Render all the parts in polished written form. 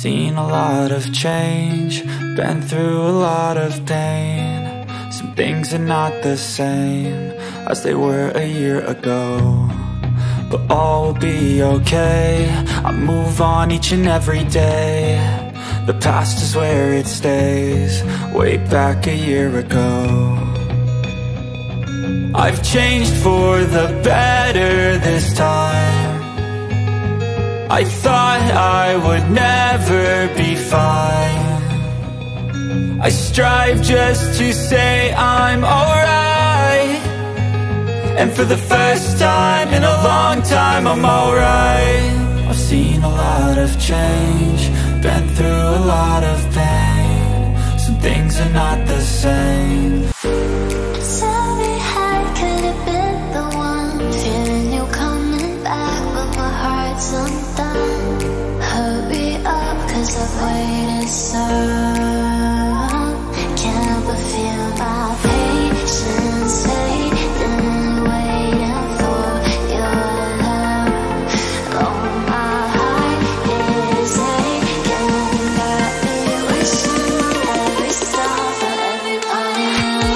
seen a lot of change, been through a lot of pain. Some things are not the same as they were a year ago, but all will be okay. I move on each and every day. The past is where it stays, way back a year ago. I've changed for the better this time. I thought I would never be fine. I strive just to say I'm alright, and for the first time in a long time I'm alright. I've seen a lot of change, been through a lot of pain. Some things are not the same. Tell me how could have been the one, feeling you coming back, but my heart's undone. Hurry up, 'cause I've waited so long. Can't but feel my patience fading, waiting for your love. Oh, my heart is aching, got me wishing on every star for everybody new.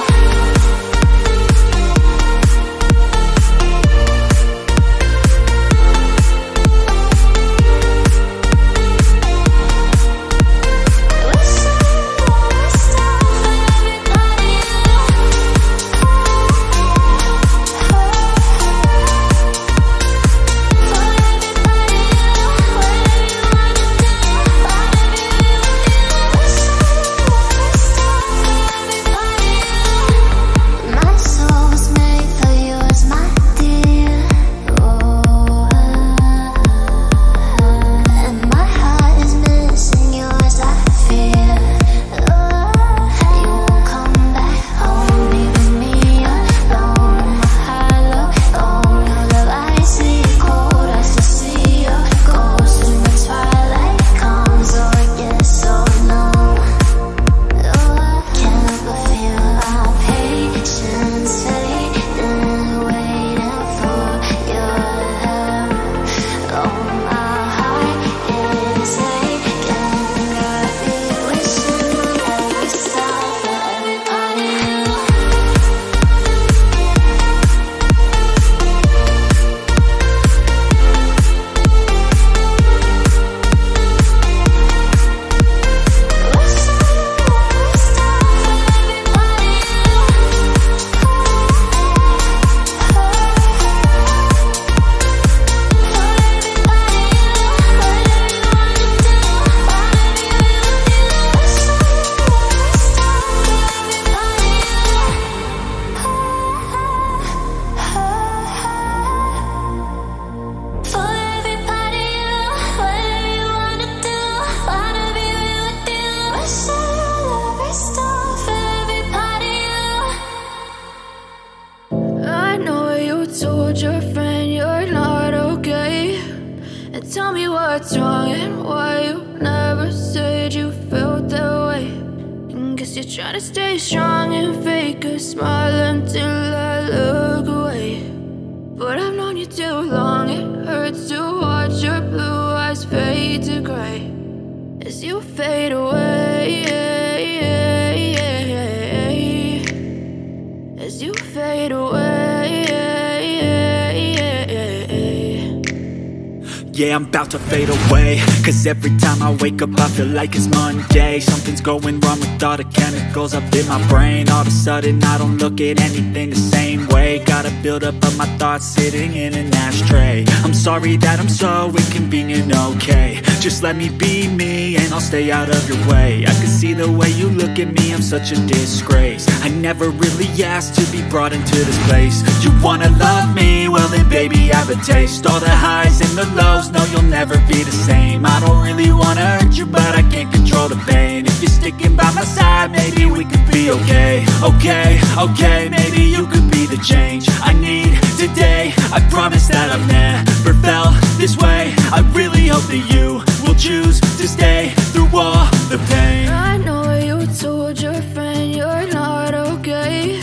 Yeah, I'm about to fade away, 'cause every time I wake up I feel like it's Monday. Something's going wrong with all the chemicals up in my brain. All of a sudden I don't look at anything the same way. Gotta build up of my thoughts sitting in an ashtray. I'm sorry that I'm so inconvenient, okay. Just let me be me and I'll stay out of your way. I can see the way you look at me, I'm such a disgrace. I never really asked to be brought into this place. You wanna love me? Well then baby have a taste. All the highs and the lows, no you'll never be the same. I don't really wanna hurt you, but I can't control the pain. If you're sticking by my side, maybe we could be okay. Okay, okay, maybe you could be the change I need today. I promise that I've never felt this way. I really hope that you will choose to stay through all the pain. I know you told your friend you're not okay,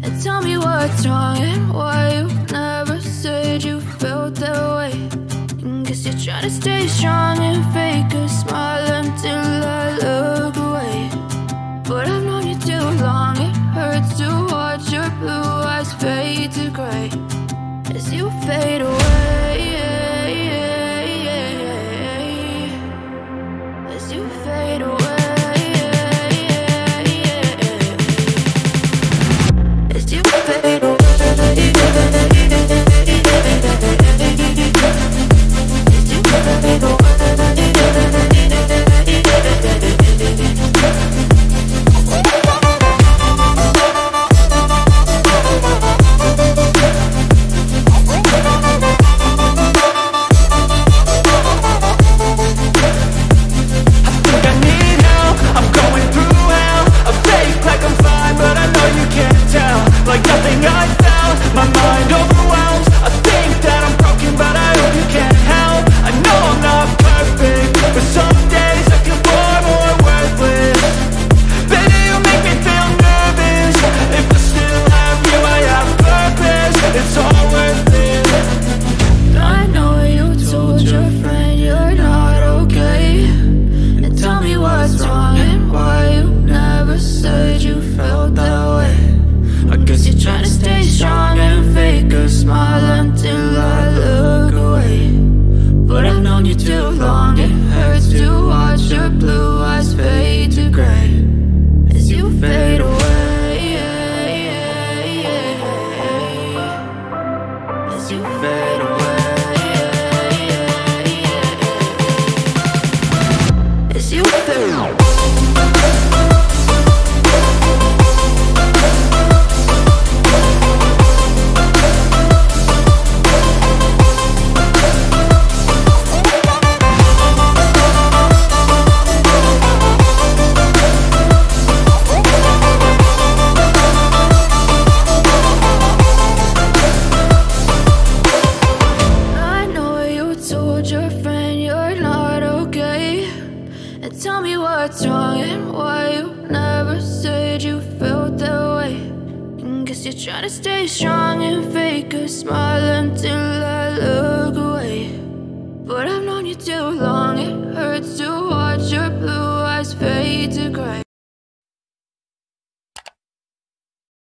and tell me what's wrong and why you never said you felt that way. And guess you're trying to stay strong and fake a smile until I look away. But I've known you too long, it hurts to watch your blue eyes fade to gray as you fade away. As you fade away. As you fade away. Like nothing I found, my mind overwhelms. I think that I'm broken, but I hope you can't help. I know I'm not perfect, but some days I feel far more worthless. Baby, you make me feel nervous. If I still have you, I have purpose. It's all worth it. I know you told your friend you're not okay, and tell me what's wrong and why you never said you felt that way. I guess you're trying to stay strong and fake a smile until I look away. But I've known you too long, it hurts to watch your blue eyes fade to gray as you fade away. As you fade away. As you fade away. Tell me what's wrong and why you never said you felt that way. And guess you're trying to stay strong and fake a smile until I look away. But I've known you too long, it hurts to watch your blue eyes fade to gray.